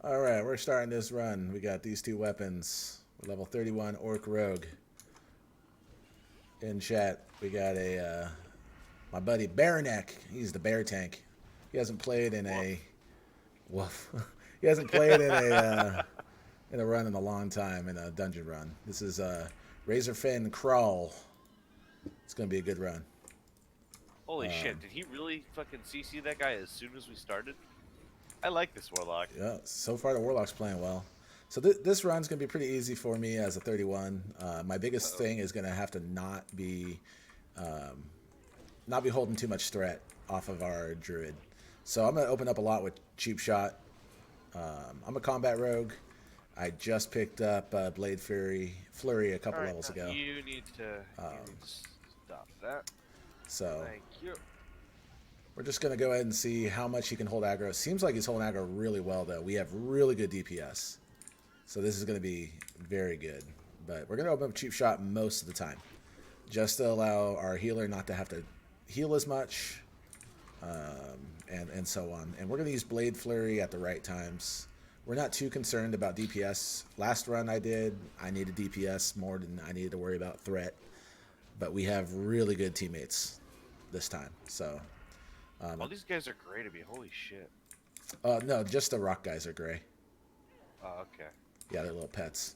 All right, we're starting this run. We got these two weapons. Level 31 Orc Rogue. In chat, we got my buddy Bearneck. He's the bear tank. He hasn't played in a Woof. woof. He hasn't played in a run in a long time in a dungeon run. This is Razorfen Kraul. It's gonna be a good run. Holy shit, did he really fucking CC that guy as soon as we started? I like this warlock. Yeah, so far the Warlock's playing well. So this run's gonna be pretty easy for me as a 31. My biggest Uh-oh. thing is gonna have to not be holding too much threat off of our druid. So I'm gonna open up a lot with cheap shot. I'm a combat rogue. I just picked up Blade Flurry a couple Alright, levels now ago. you need to stop that. So Thank you. we're just gonna go ahead and see how much he can hold aggro. Seems like he's holding aggro really well though. We have really good DPS. So this is gonna be very good. But we're gonna open up cheap shot most of the time. Just to allow our healer not to have to heal as much. And so on. And we're going to use Blade Flurry at the right times. We're not too concerned about DPS. Last run I needed DPS more than I needed to worry about threat. But we have really good teammates this time. So, All these guys are gray to me. Holy shit. no, just the rock guys are gray. Oh, okay. Yeah, they're little pets.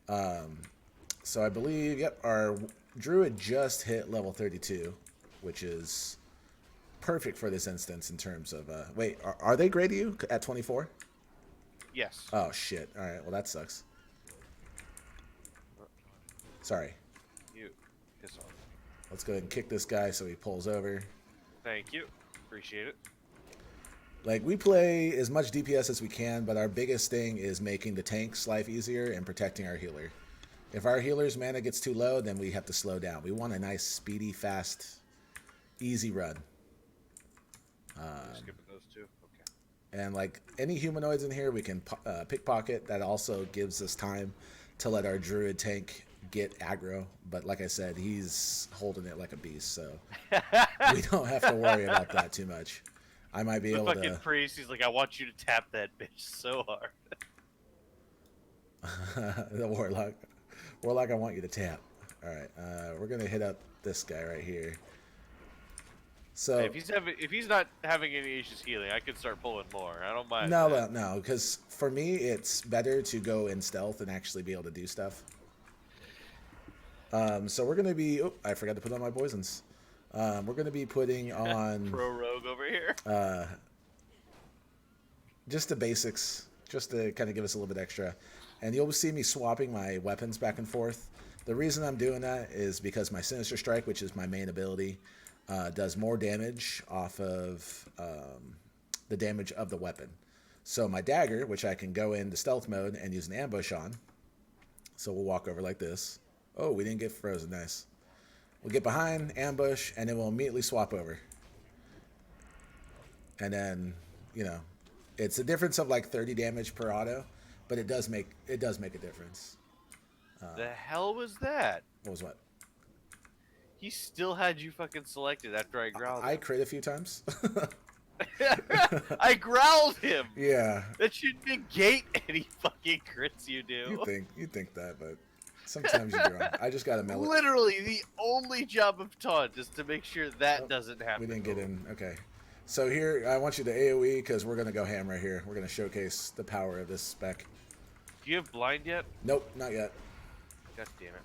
So I believe, yep, our druid just hit level 32, which is perfect for this instance in terms of wait, are they gray to you at 24? Yes. Oh shit. All right, well that sucks. Sorry. You. Piss off. Let's go ahead and kick this guy so he pulls over. Thank you. Appreciate it. Like, we play as much DPS as we can, but our biggest thing is making the tank's life easier and protecting our healer. If our healer's mana gets too low, then we have to slow down. We want a nice, speedy, fast, easy run. Skipping those two. Okay. And like any humanoids in here, we can pickpocket. That also gives us time to let our druid tank get aggro. But like I said, he's holding it like a beast, so we don't have to worry about that too much. I might be The able fucking to. priest, he's like, I want you to tap that bitch so hard. The warlock. Warlock, I want you to tap. All right, we're gonna hit up this guy right here. So Hey, if he's not having any issues healing, I can start pulling more. I don't mind. no, because for me it's better to go in stealth and actually be able to do stuff. So we're gonna be. Oh, I forgot to put on my poisons. We're gonna be putting on Pro rogue over here. just the basics, just to kind of give us a little bit extra. And you'll see me swapping my weapons back and forth. The reason I'm doing that is because my Sinister Strike, which is my main ability, does more damage off of the damage of the weapon. So my dagger, which I can go into stealth mode and use an ambush on. So we'll walk over like this. Oh, we didn't get frozen. Nice. We'll get behind, ambush, and then we'll immediately swap over. And then, you know, it's a difference of like 30 damage per auto, but it does make a difference. The hell was that? What was what? He still had you fucking selected after I growled I him. crit a few times. I growled him! Yeah. That should negate any fucking crits you do. You think that, but sometimes you're wrong. I just got to mellow. Literally, the only job of taunt is to make sure that doesn't happen. We didn't get in. Okay. So here, I want you to AoE because we're going to go ham right here. We're going to showcase the power of this spec. Do you have blind yet? Nope, not yet. God damn it.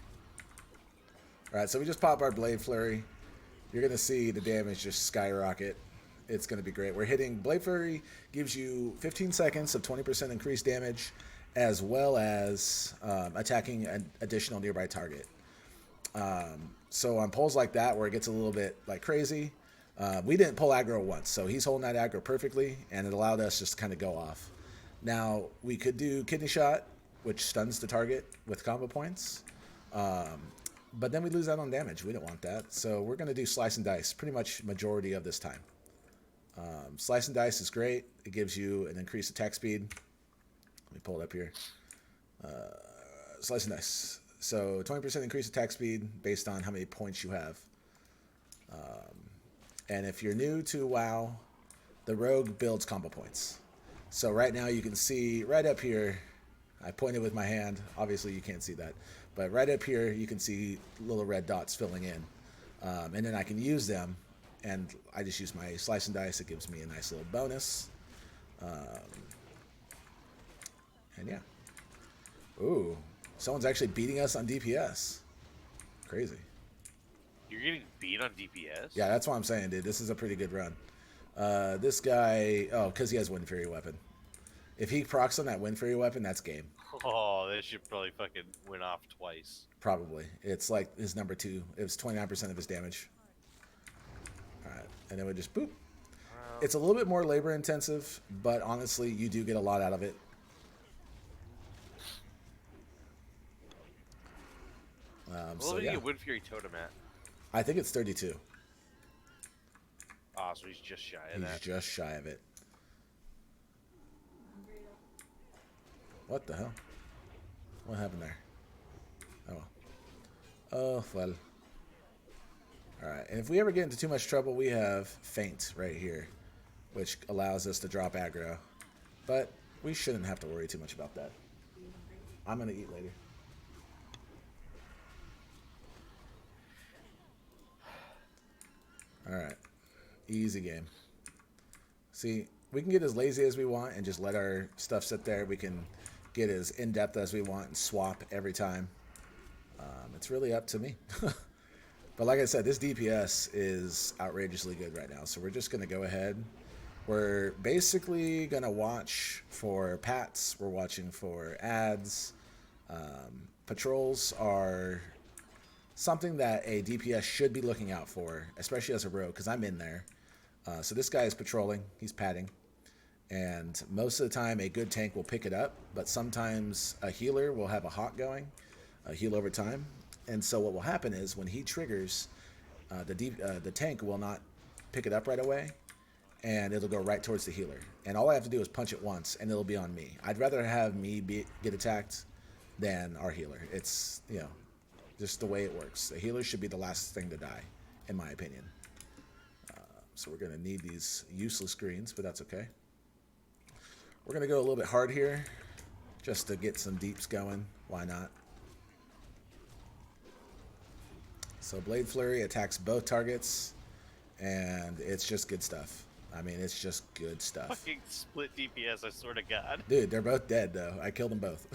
All right, so we just pop our Blade Flurry. You're going to see the damage just skyrocket. It's going to be great. We're hitting Blade Flurry, gives you 15 seconds of 20% increased damage, as well as attacking an additional nearby target. So on pulls like that, where it gets a little bit like crazy, we didn't pull aggro once, so he's holding that aggro perfectly, and it allowed us just to kind of go off. Now, we could do Kidney Shot, which stuns the target with combo points. But then we lose out on damage. We don't want that. So we're going to do Slice and Dice pretty much majority of this time. Slice and Dice is great. It gives you an increased attack speed. Let me pull it up here. Slice and Dice. So 20% increased attack speed based on how many points you have. And if you're new to WoW, the Rogue builds combo points. So right now you can see right up here, I pointed with my hand. Obviously you can't see that. But right up here you can see little red dots filling in. And then I can use them, and I just use my slice and dice. It gives me a nice little bonus. And yeah. Ooh, someone's actually beating us on DPS. Crazy. You're getting beat on DPS? Yeah, that's what I'm saying, dude. This is a pretty good run. This guy, oh, because he has Wind Fury weapon. If he procs on that Wind Fury weapon, that's game. Oh, this should probably fucking went off twice. Probably. It's like his number 2. It was 29% of his damage. Alright, and then we just boop. It's a little bit more labor intensive, but honestly, you do get a lot out of it. What did you get Wind Fury Totem at? I think it's 32. Ah, so he's just shy of that. He's just shy of it. What the hell? What happened there? Oh well. Oh well. Alright, and if we ever get into too much trouble, we have Feint right here, which allows us to drop aggro. But we shouldn't have to worry too much about that. I'm going to eat later. Alright. Easy game. See, we can get as lazy as we want and just let our stuff sit there. We can get as in-depth as we want and swap every time. It's really up to me. But like I said, this DPS is outrageously good right now. So we're just going to go ahead. We're basically going to watch for pats. We're watching for ads. Patrols are something that a DPS should be looking out for, especially as a rogue, because I'm in there. So this guy is patrolling. He's padding. And most of the time, a good tank will pick it up. But sometimes a healer will have a hawk going, a heal over time. And so what will happen is when he triggers, the tank will not pick it up right away, and it'll go right towards the healer. And all I have to do is punch it once, and it'll be on me. I'd rather have me get attacked than our healer. It's, you know, just the way it works. The healer should be the last thing to die, in my opinion. So we're going to need these useless greens, but that's okay. We're going to go a little bit hard here, just to get some deeps going. Why not? So Blade Flurry attacks both targets, and it's just good stuff. I mean, it's just good stuff. Fucking split DPS, I swear to God. Dude, they're both dead, though. I killed them both.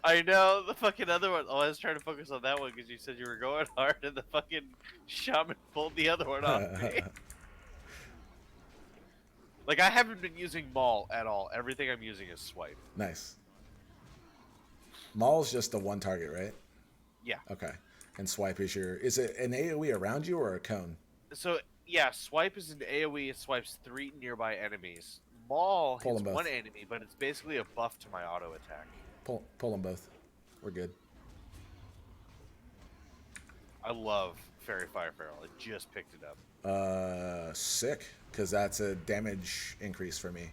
I know, the fucking other one. Oh, I was trying to focus on that one because you said you were going hard, and the fucking shaman pulled the other one off me. Like, I haven't been using Maul at all. Everything I'm using is Swipe. Nice. Maul's just the one target, right? Yeah. Okay. And Swipe is your... Is it an AoE around you or a cone? So, yeah, Swipe is an AoE. It swipes 3 nearby enemies. Maul hits one enemy, but it's basically a buff to my auto attack. Pull them both. We're good. I love Fairy Fire Feral. I just picked it up. Sick. Because that's a damage increase for me.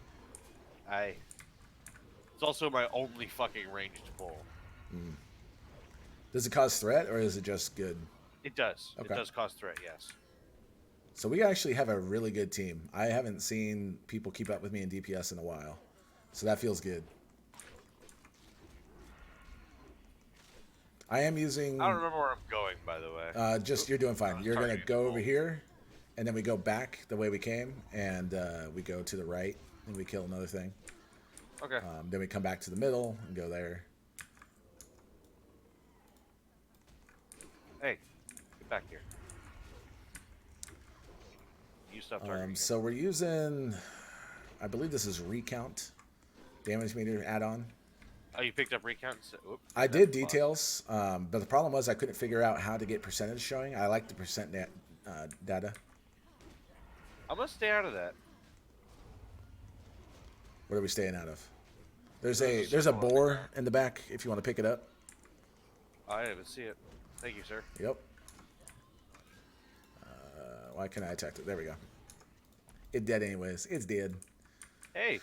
It's also my only fucking ranged pull. Mm. Does it cause threat, or is it just good? It does. Okay. It does cause threat, yes. So we actually have a really good team. I haven't seen people keep up with me in DPS in a while. So that feels good. I am using... I don't remember where I'm going, by the way. You're doing fine. You're going to go over here, and then we go back the way we came, and we go to the right, and we kill another thing. Okay. Then we come back to the middle and go there. Hey, get back here. You stop targeting. So we're using, I believe this is Recount, damage meter add-on. Oh, you picked up Recount? I did details, but the problem was I couldn't figure out how to get percentage showing. I like the percent data. I'm going to stay out of that. What are we staying out of? There's a boar in the back if you want to pick it up. I didn't even see it. Thank you, sir. Yep. Why can't I attack it? There we go. It's dead anyways. It's dead. Hey.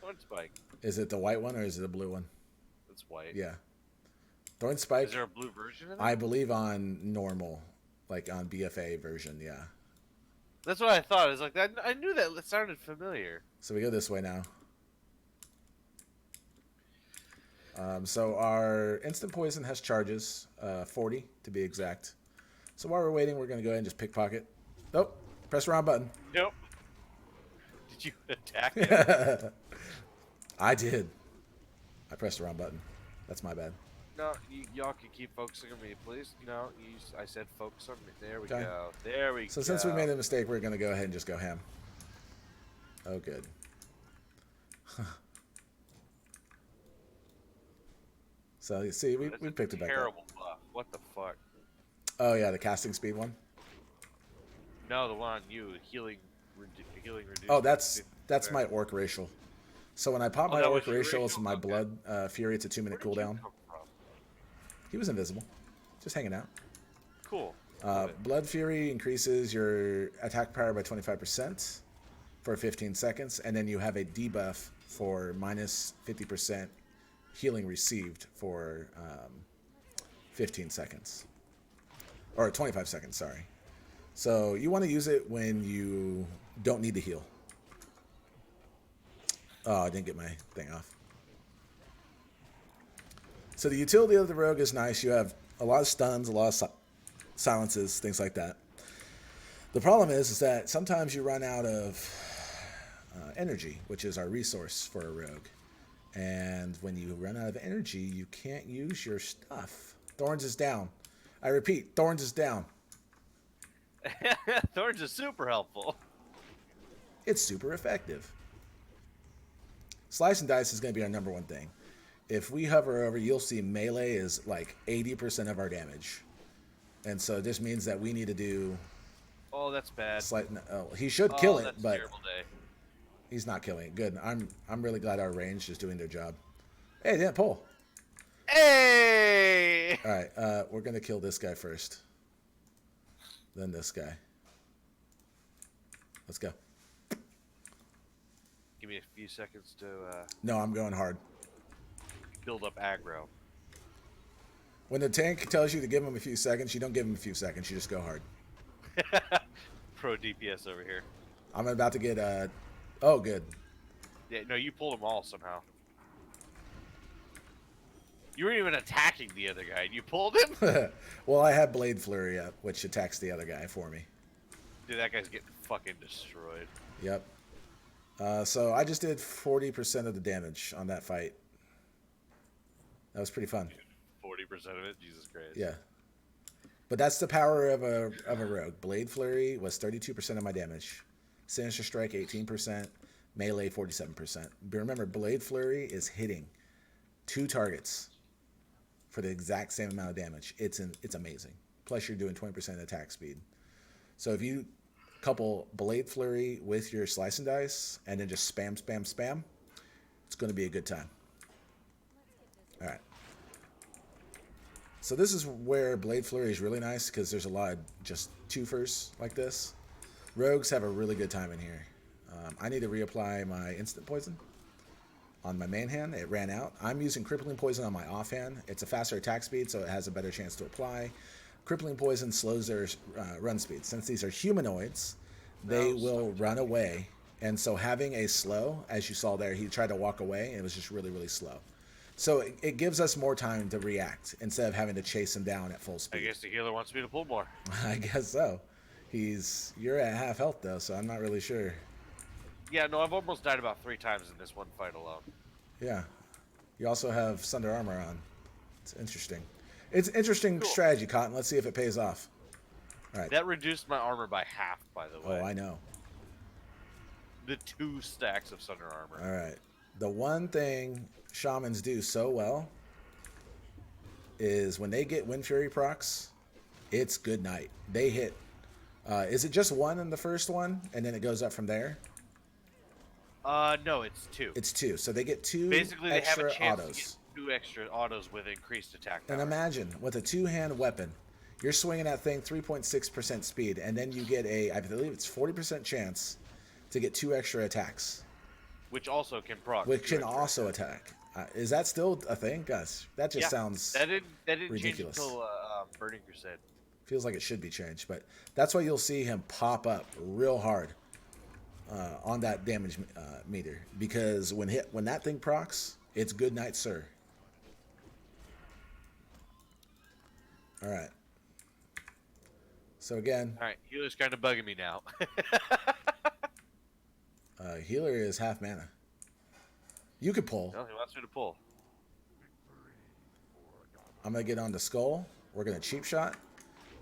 Thorn Spike. Is it the white one or is it the blue one? It's white. Yeah. Thorn Spike. Is there a blue version of it? I believe on normal, like on BFA version, yeah. That's what I thought. I was like, I knew that. It sounded familiar. So we go this way now. So our instant poison has charges, 40 to be exact. So while we're waiting, we're going to go ahead and just pickpocket. Nope. Press the wrong button. Nope. Did you attack him? I did. I pressed the wrong button. That's my bad. No, y'all can keep focusing on me, please. No, I said focus on me. There we Okay. go. There we go. So since we made a mistake, we're going to go ahead and just go ham. Oh, good. So you see, we picked it back up. Terrible buff. What the fuck? Oh yeah, the casting speed one. No, the one on you, healing reduced. Oh, that's my orc racial. So when I pop my orc racial, it's my blood fury. It's a 2-minute cooldown. He was invisible, just hanging out. Cool. Blood fury increases your attack power by 25% for 15 seconds, and then you have a debuff for minus 50% healing received for 15 seconds. Or 25 seconds, sorry. So you want to use it when you don't need to heal. Oh, I didn't get my thing off. So the utility of the rogue is nice. You have a lot of stuns, a lot of silences, things like that. The problem is that sometimes you run out of energy, which is our resource for a rogue. And when you run out of energy, you can't use your stuff. Thorns is down. I repeat, Thorns is down. Thorns is super helpful. It's super effective. Slice and dice is going to be our number one thing. If we hover over, you'll see melee is like 80% of our damage. And so this means that we need to do... Oh, that's bad. He should kill it, that's but a terrible day. He's not killing it. Good. I'm really glad our range is doing their job. Hey, didn't pull. Hey! All right, we're going to kill this guy first. Then this guy. Let's go. Give me a few seconds to No, I'm going hard. build up aggro. When the tank tells you to give him a few seconds, you don't give him a few seconds. You just go hard. Pro DPS over here. I'm about to get oh, good. Yeah, no, you pulled them all somehow. You weren't even attacking the other guy. You pulled him? Well, I have Blade Flurry up, which attacks the other guy for me. Dude, that guy's getting fucking destroyed. Yep. So I just did 40% of the damage on that fight. That was pretty fun. 40% of it? Jesus Christ. Yeah. But that's the power of a rogue. Blade Flurry was 32% of my damage. Sinister Strike 18%. Melee 47%. But remember, Blade Flurry is hitting 2 targets for the exact same amount of damage. It's amazing. Plus you're doing 20% attack speed. So if you couple Blade Flurry with your Slice and Dice and then just spam, spam, spam, it's going to be a good time. All right. So this is where Blade Flurry is really nice because there's a lot of just twofers like this. Rogues have a really good time in here. I need to reapply my instant poison on my main hand. It ran out. I'm using crippling poison on my offhand. It's a faster attack speed, so it has a better chance to apply. Crippling poison slows their run speed. Since these are humanoids, they will run away. And so having a slow, as you saw there, he tried to walk away, and it was just really, really slow. So it gives us more time to react instead of having to chase him down at full speed. I guess the healer wants me to pull more. I guess so. You're at half health, though, so I'm not really sure. Yeah, no, I've almost died about 3 times in this one fight alone. Yeah. You also have Sunder Armor on. It's interesting. It's interesting strategy, Cotton. Let's see if it pays off. All right. That reduced my armor by half, by the way. Oh, I know. The 2 stacks of Sunder Armor. All right. The one thing shamans do so well is when they get Wind Fury procs, it's good night. They hit. Is it just 1 in the first one, and then it goes up from there? No, it's 2. It's 2. So they get 2 Basically, they have extra a chance autos. to get 2 extra autos with increased attack power. And imagine, with a 2-hand weapon, you're swinging that thing 3.6% speed, and then you get I believe it's 40% chance to get 2 extra attacks. Which also can proc. Which can also attack. Is that still a thing? Guys, that just sounds that didn't ridiculous. Change until Burning Crusade. Feels like it should be changed, but that's why you'll see him pop up real hard on that damage meter, because when that thing procs, it's good night, sir. All right. So again, All right, healer's kind of bugging me now. healer is half mana. You could pull. No, he wants me to pull. I'm going to get on the skull. We're going to cheap shot.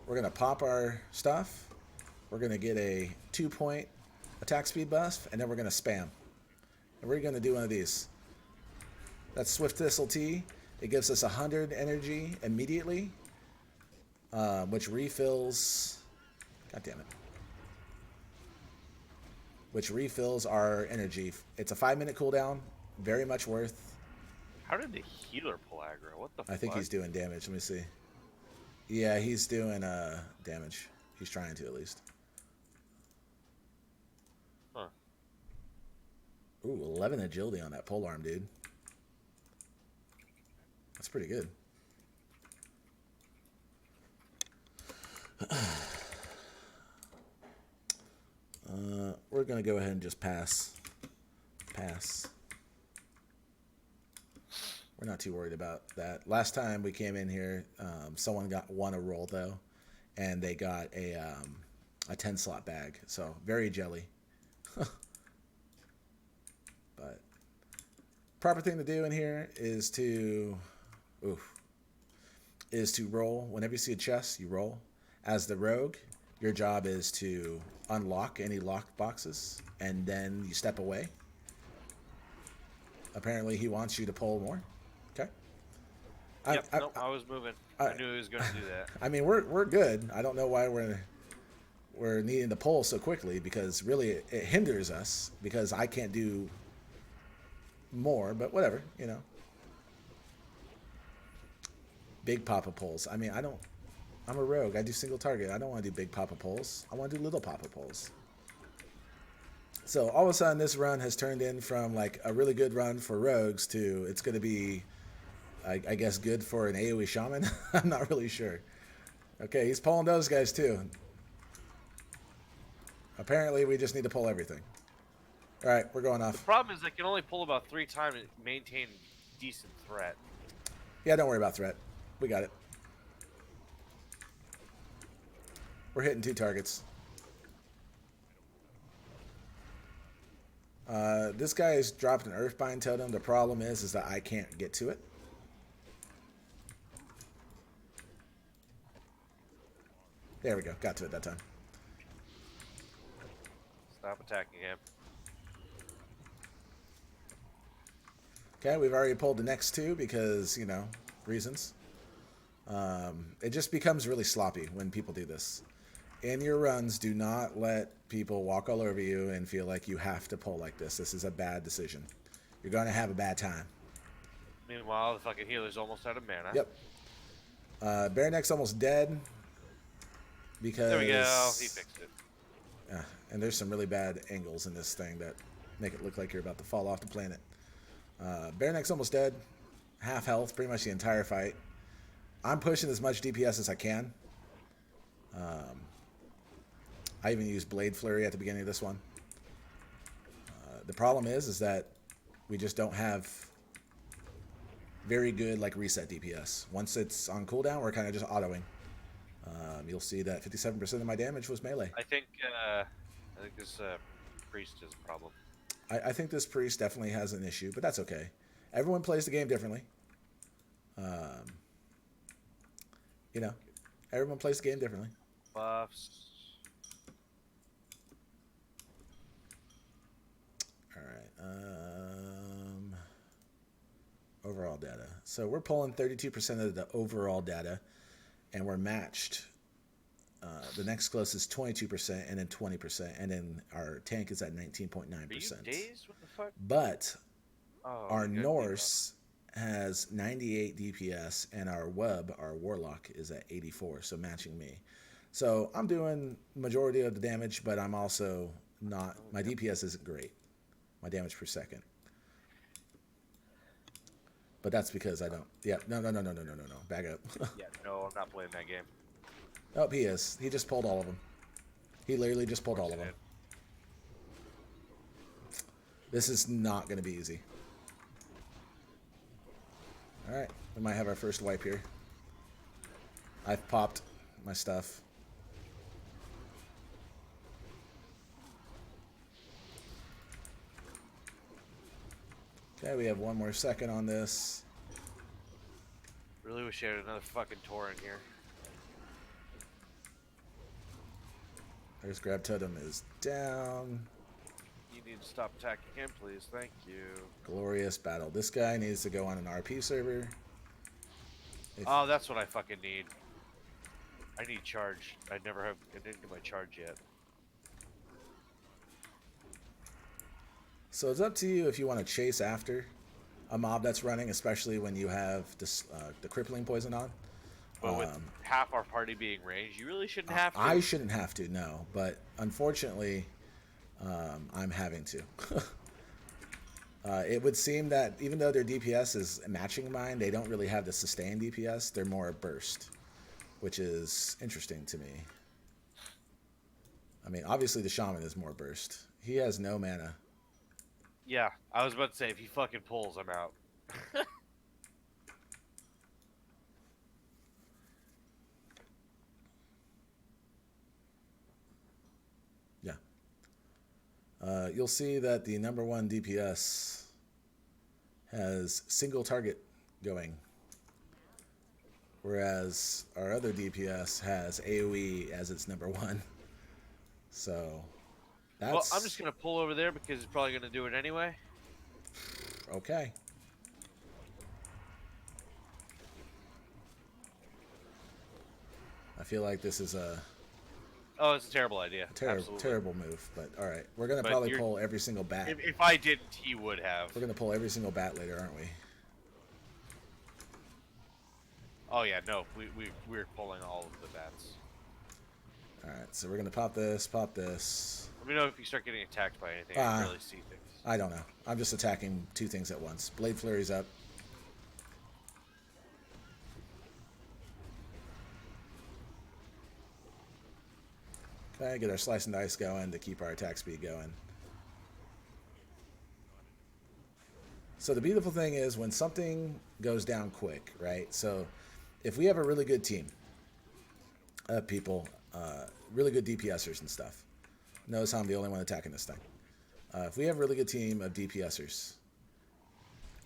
We're going to pop our stuff. We're going to get a 2-point attack speed buff, and then we're going to spam. And we're going to do one of these. That's Swift Thistle Tea. It gives us 100 energy immediately, which refills... God damn it. Which refills our energy. It's a 5-minute cooldown. Very much worth. How did the healer pull aggro? What the fuck? I think he's doing damage. Let me see. Yeah, he's doing damage. He's trying to, at least. Huh. Ooh, 11 agility on that polearm, dude. That's pretty good. We're going to go ahead and just pass. Pass. We're not too worried about that. Last time we came in here, someone won a roll, though, and they got a 10-slot bag. So, very jelly. But proper thing to do in here is to... roll. Whenever you see a chest, you roll. As the rogue, your job is to unlock any locked boxes, and then you step away. Apparently, he wants you to pull more. Okay. Yep, I was moving. I knew he was going to do that. I mean, we're good. I don't know why we're needing to pull so quickly, because really it hinders us, because I can't do more, but whatever, you know. Big pop-up pulls. I mean, I'm a rogue. I do single target. I don't want to do big pop-up pulls. I want to do little pop-up pulls. So all of a sudden, this run has turned in from like a really good run for rogues to it's going to be, I guess, good for an AoE shaman. I'm not really sure. Okay, he's pulling those guys too. Apparently, we just need to pull everything. All right, we're going off. The problem is I can only pull about 3 times and maintain decent threat. Yeah, don't worry about threat. We got it. We're hitting 2 targets. This guy has dropped an Earthbind totem. The problem is that I can't get to it. There we go. Got to it that time. Stop attacking him. Okay, we've already pulled the next 2 because, you know, reasons. It just becomes really sloppy when people do this. In your runs, do not let people walk all over you and feel like you have to pull like this. This is a bad decision. You're going to have a bad time. Meanwhile, the fucking healer's almost out of mana. Yep. Bare Neck's almost dead. Because... There we go. He fixed it. And there's some really bad angles in this thing that make it look like you're about to fall off the planet. Bare Neck's almost dead. Half health, pretty much the entire fight. I'm pushing as much DPS as I can. I even used Blade Flurry at the beginning of this one. The problem is that we just don't have very good like reset DPS. Once it's on cooldown, we're kind of just autoing. You'll see that 57% of my damage was melee. I think this priest is a problem. I think this priest definitely has an issue, but that's okay. Everyone plays the game differently. You know, everyone plays the game differently. Buffs. All right. Overall data. So we're pulling 32% of the overall data, and we're matched. The next closest 22%, and then 20%, and then our tank is at 19.9%. Are you dazed? What the fuck? But our Norse has 98 DPS, and our Wub, our Warlock, is at 84, so matching me. So I'm doing majority of the damage, but I'm also not. My DPS isn't great. My damage per second. But that's because I don't. Yeah, no. Back up. Yeah, no, I'm not playing that game. Oh, he is. He just pulled all of them. He literally just pulled all of them. This is not going to be easy. All right, we might have our first wipe here. I've popped my stuff. Okay, we have one more second on this. Really wish you had another fucking Tor in here. There's grab totem is down. You need to stop attacking him, please. Thank you. Glorious battle. This guy needs to go on an RP server. Oh, that's what I fucking need. I need charge. I didn't get my charge yet. So it's up to you if you want to chase after a mob that's running, especially when you have this, the crippling poison on. But with half our party being ranged, you really shouldn't have to. I shouldn't have to, no. But unfortunately, I'm having to. It would seem that even though their DPS is matching mine, they don't really have the sustained DPS. They're more burst, which is interesting to me. I mean, obviously the shaman is more burst. He has no mana. Yeah, I was about to say, if he fucking pulls, I'm out. Yeah. You'll see that the number one DPS has single target going, whereas our other DPS has AoE as its number one. So that's... Well, I'm just going to pull over there because it's probably going to do it anyway. Okay. I feel like this is a... Oh, it's a terrible idea. Terrible move, but all right. We're going to probably pull every single bat. If I didn't, he would have. We're going to pull every single bat later, aren't we? Oh, yeah, no. We're pulling all of the bats. All right, so we're going to pop this, pop this. Let me know if you start getting attacked by anything. I can really see things. I don't know. I'm just attacking two things at once. Blade Flurry's up. Okay, get our slice and dice going to keep our attack speed going. So the beautiful thing is when something goes down quick, right? So if we have a really good team of people, really good DPSers and stuff, notice how I'm the only one attacking this thing. If we have a really good team of DPSers,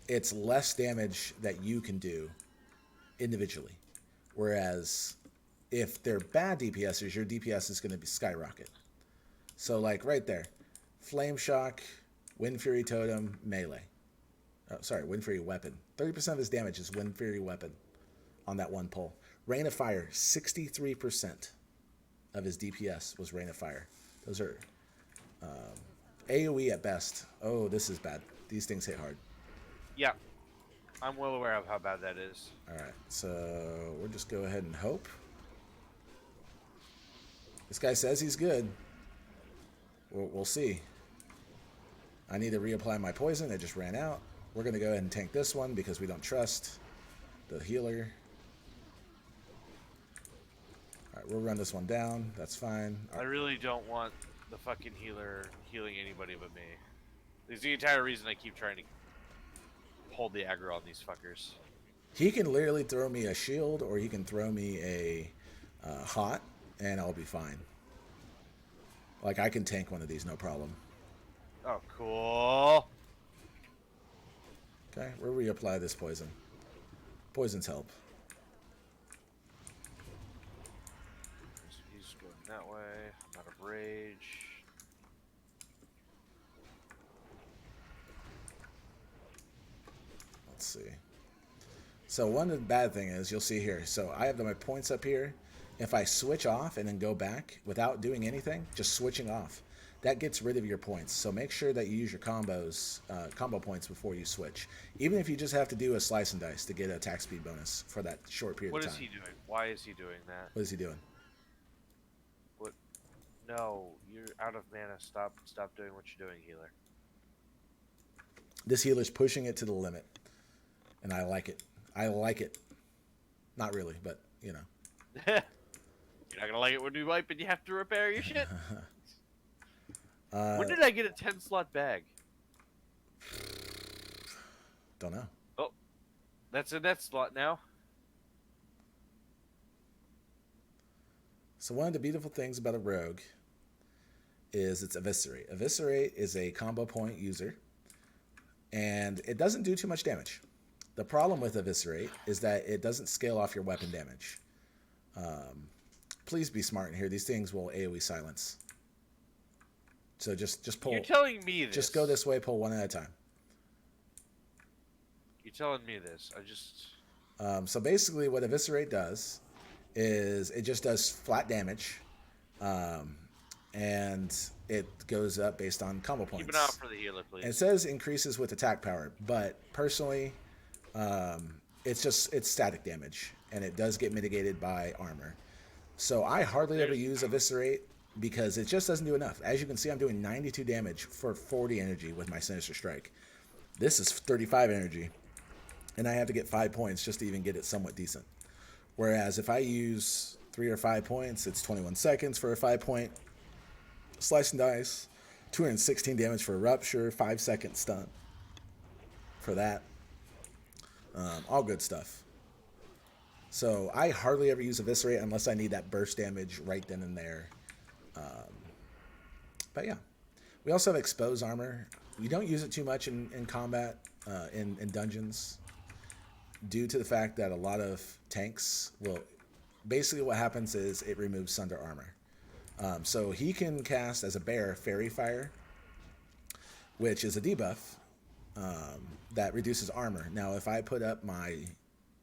it's less damage that you can do individually. Whereas if they're bad DPSers, your DPS is going to be skyrocket. So like right there, Flame Shock, Wind Fury Totem, melee. Oh, sorry, Wind Fury Weapon. 30% of his damage is Wind Fury Weapon on that one pull. Rain of Fire, 63% of his DPS was Rain of Fire. Those are AoE at best. Oh, this is bad. These things hit hard. Yeah. I'm well aware of how bad that is. Alright, so we'll just go ahead and hope. This guy says he's good. We'll see. I need to reapply my poison. It just ran out. We're going to go ahead and tank this one because we don't trust the healer. Alright, we'll run this one down. That's fine. I really don't want the fucking healer healing anybody but me. This is the entire reason I keep trying to hold the aggro on these fuckers. He can literally throw me a shield or he can throw me a hot and I'll be fine. Like I can tank one of these, no problem. Oh, cool. Okay, we'll reapply this poison. Poisons help. He's going that way. I'm out of rage. Let's see. So one bad thing is, you'll see here, so I have my points up here. If I switch off and then go back without doing anything, just switching off, that gets rid of your points. So make sure that you use your combos, combo points before you switch. Even if you just have to do a slice and dice to get an attack speed bonus for that short period of time. What is he doing? Why is he doing that? What is he doing? What? No, you're out of mana. Stop doing what you're doing, healer. This healer's pushing it to the limit. And I like it. I like it. Not really, but, you know. You're not going to like it when we wipe and you have to repair your shit? When did I get a 10-slot bag? Don't know. Oh, that's a net slot now. So one of the beautiful things about a rogue is its Eviscerate. Eviscerate is a combo point user, and it doesn't do too much damage. The problem with Eviscerate is that it doesn't scale off your weapon damage. Please be smart in here. These things will AoE silence. So just pull. You're telling me this. Just go this way, pull one at a time. You're telling me this. I just... So basically what Eviscerate does is it just does flat damage. And it goes up based on combo points. Keep an eye out for the healer, please. And it says increases with attack power, but personally, it's static damage, and it does get mitigated by armor. So I hardly ever use Eviscerate because it just doesn't do enough. As you can see, I'm doing 92 damage for 40 energy with my Sinister Strike. This is 35 energy, and I have to get 5 points just to even get it somewhat decent. Whereas if I use 3 or 5 points, it's 21 seconds for a 5-point slice and dice, 216 damage for a rupture, 5-second stun for that. All good stuff. So I hardly ever use Eviscerate unless I need that burst damage right then and there. But yeah, we also have Expose Armor. We don't use it too much in combat, in dungeons, due to the fact that a lot of tanks will... Basically what happens is it removes Sunder Armor. So he can cast as a bear Fairy Fire, which is a debuff that reduces armor. Now, if I put up my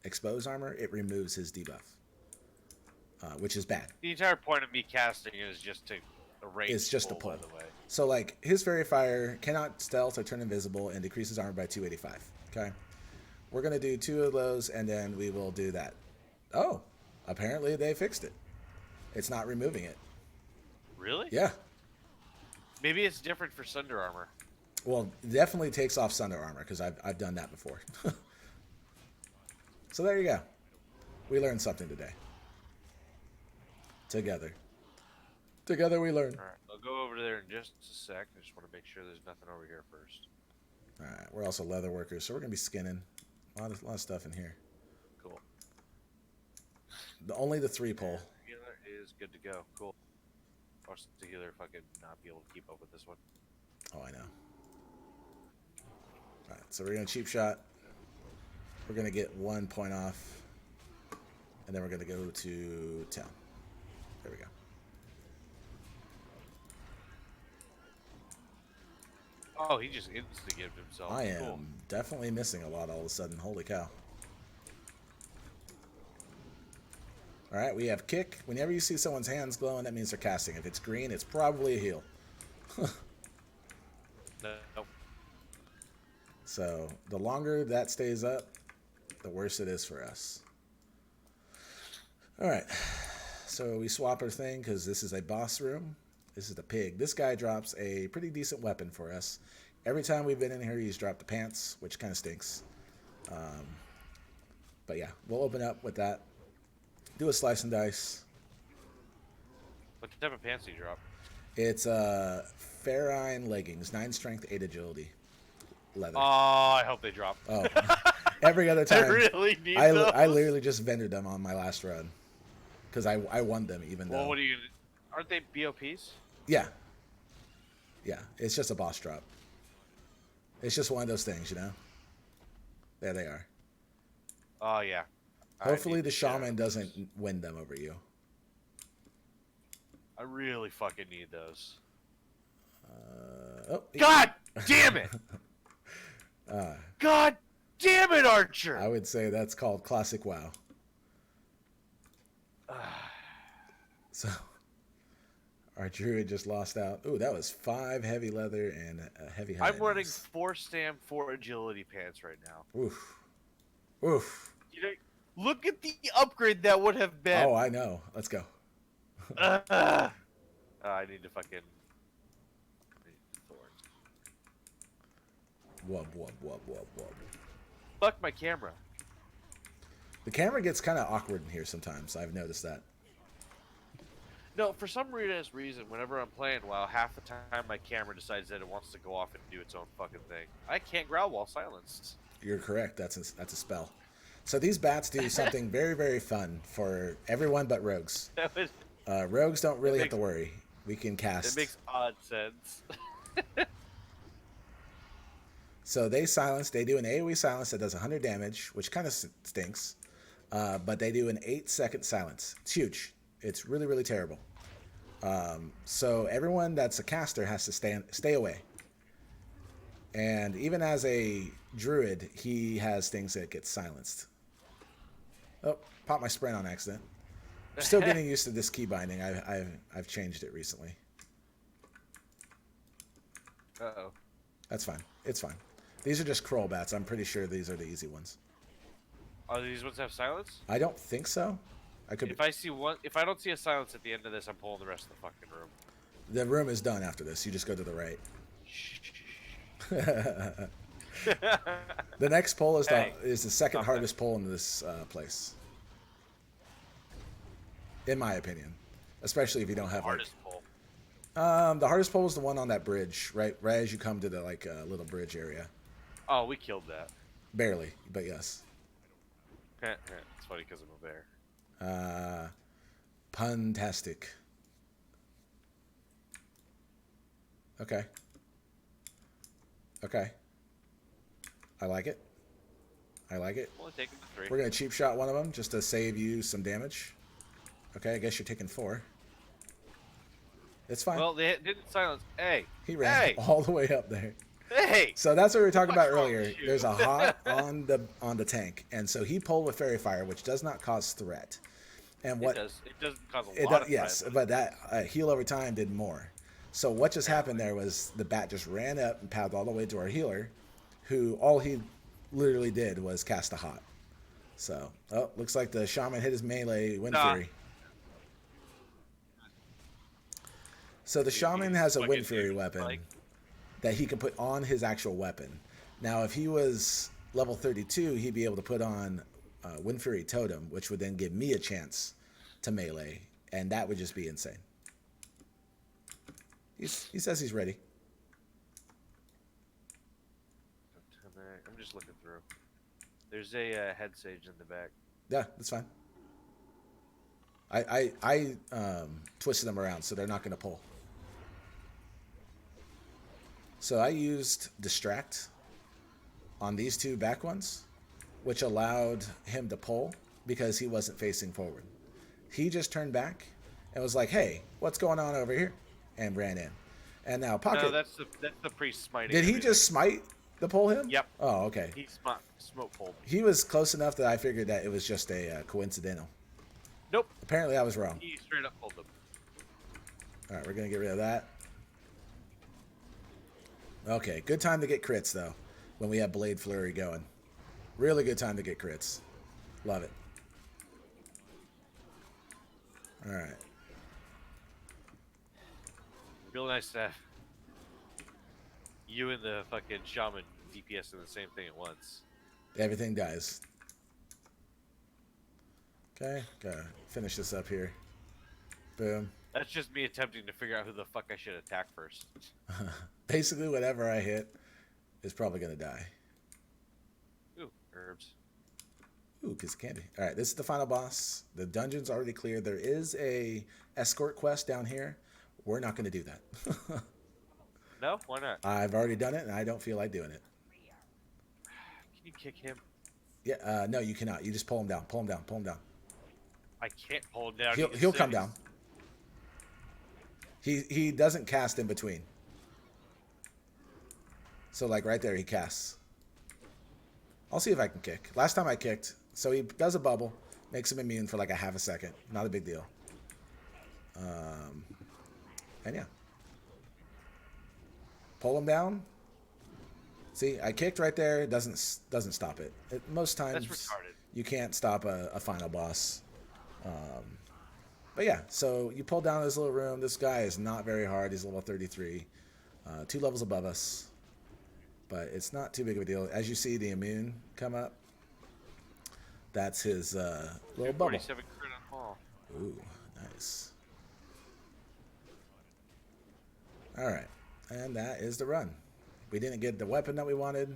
Expose Armor, it removes his debuff, which is bad. The entire point of me casting is just to erase. It's just a pull, pull. by the way. So, like, his Fairy Fire cannot stealth or turn invisible and decreases armor by 285. Okay? We're going to do 2 of those, and then we will do that. Oh, apparently they fixed it. It's not removing it. Really? Yeah. Maybe it's different for Sunder Armor. Well, it definitely takes off Sunder Armor, because I've done that before. So there you go. We learned something today. Together. Together we learn. Alright, I'll go over there in just a sec. I just want to make sure there's nothing over here first. Alright, we're also leather workers, so we're going to be skinning. A lot of stuff in here. Cool. Only the 3-pole. Healer is good to go. Cool. Watch the healer fucking not be able to keep up with this one. Oh, I know. Alright, so we're going to cheap shot. We're going to get 1 point off. And then we're going to go to town. There we go. Oh, he just insta-gived himself. I am Cool. definitely missing a lot all of a sudden. Holy cow. Alright, we have kick. Whenever you see someone's hands glowing, that means they're casting. If it's green, it's probably a heal. Nope. So, the longer that stays up, the worse it is for us. Alright, so we swap our thing because this is a boss room. This is the pig. This guy drops a pretty decent weapon for us. Every time we've been in here, he's dropped the pants, which kind of stinks. But yeah, we'll open up with that. Do a slice and dice. What type of pants do you drop? It's Ferrine leggings, 9 strength, 8 agility, leather. Oh, I hope they drop. Oh, every other time. I really need I those. literally just vended them on my last run because I won them even though. Well, what are you? Aren't they BOPs? Yeah. Yeah, it's just a boss drop. It's just one of those things, you know? There they are. Oh, yeah. Hopefully the shaman doesn't win them over you. I really fucking need those. Oh, God damn it! God damn it, Archer! I would say that's called classic WoW. So, our druid just lost out. Ooh, that was 5 heavy leather and a heavy hide. I'm running 4 stam, 4 agility pants right now. Oof. Oof. You know, look at the upgrade that would have been. Oh, I know. Let's go. I need to fucking... Wub, wub, wub, wub, wub. Fuck my camera. The camera gets kind of awkward in here sometimes. I've noticed that. No, for some reason, whenever I'm playing WoW, half the time my camera decides that it wants to go off and do its own fucking thing. I can't growl while silenced. You're correct. That's a spell. So these bats do something very, very fun for everyone but rogues. That was Rogues don't really have to worry. We can cast. It makes odd sense. So they silence. They do an AoE silence that does 100 damage, which kind of stinks. But they do an 8-second silence. It's huge. It's really, really terrible. So everyone that's a caster has to stay away. And even as a druid, he has things that get silenced. Oh, popped my sprint on accident. I'm still getting used to this key binding. I've changed it recently. Uh-oh. That's fine. It's fine. These are just Kroll bats. I'm pretty sure these are the easy ones. Are these ones have silence? I don't think so. I could. If I see one, if I don't see a silence at the end of this, I'm pulling the rest of the fucking room. The room is done after this. You just go to the right. The next pull is the second hardest pull in this place, in my opinion. Especially if you don't have hardest pull. The hardest pull is the one on that bridge, right as you come to the little bridge area. Oh, we killed that. Barely, but yes. It's funny because I'm a bear. Puntastic. Okay. Okay. I like it. I like it. Only taking the 3. We're going to cheap shot one of them just to save you some damage. Okay, I guess you're taking 4. It's fine. Well, they didn't silence. Hey. He ran all the way up there. Hey. So that's what we were talking about What's wrong earlier. with you? There's a hot on the tank, and so he pulled with Fairy Fire, which does not cause threat. And what It does cause a lot of threat. yes, but that heal over time did more. So what just happened there was the bat just ran up and paddled all the way to our healer, who all he literally did was cast a hot. So, looks like the shaman hit his melee Wind Fury. So the shaman has a Wind Fury weapon that he can put on his actual weapon. Now, if he was level 32, he'd be able to put on Wind Fury Totem, which would then give me a chance to melee, and that would just be insane. He says he's ready. I'm just looking through. There's a head sage in the back. Yeah, that's fine. I twisted them around, so they're not going to pull. So I used Distract on these 2 back ones, which allowed him to pull because he wasn't facing forward. He just turned back and was like, "Hey, what's going on over here?" and ran in. And now Pocket. No, that's the priest smiting. Did he just smite to pull him? Yep. Oh, okay. He smoke pulled. He was close enough that I figured that it was just a coincidental. Nope. Apparently, I was wrong. He straight up pulled him. All right, we're gonna get rid of that. Okay, good time to get crits though, when we have Blade Flurry going. Really good time to get crits. Love it. All right. Real nice to have you and the fucking shaman DPS in the same thing at once. Everything dies. Okay, gotta finish this up here. Boom. That's just me attempting to figure out who the fuck I should attack first. Basically, whatever I hit is probably gonna die. Ooh, herbs. Ooh, piece of candy. All right, this is the final boss. The dungeon's already cleared. There is a escort quest down here. We're not gonna do that. No, why not? I've already done it, and I don't feel like doing it. Can you kick him? Yeah, no, you cannot. You just pull him down. Pull him down. Pull him down. I can't pull him down. He'll come down. He doesn't cast in between. So like right there, he casts. I'll see if I can kick. Last time I kicked, so he does a bubble, makes him immune for like a half a second. Not a big deal. And yeah. Pull him down. See, I kicked right there. It doesn't stop it. Most times That's retarded. you can't stop a final boss. But yeah, so you pull down this little room. This guy is not very hard. He's level 33. 2 levels above us. But it's not too big of a deal. As you see the immune come up, that's his little bubble. 47 crit on Hall. Ooh, nice. All right, and that is the run. We didn't get the weapon that we wanted,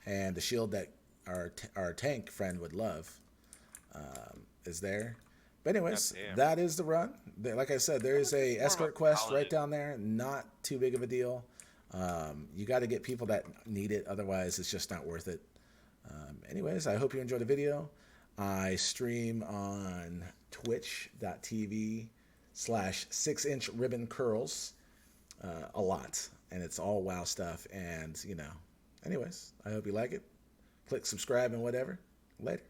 and the shield that our tank friend would love is there. But anyways, Goddamn. that is the run. Like I said, there is a More of escort quest right paladin. down there. Not too big of a deal. You got to get people that need it. Otherwise, it's just not worth it. Anyways, I hope you enjoyed the video. I stream on twitch.tv/6inch ribbon curls a lot. And it's all WoW stuff. And, anyways, I hope you like it. Click subscribe and whatever. Later.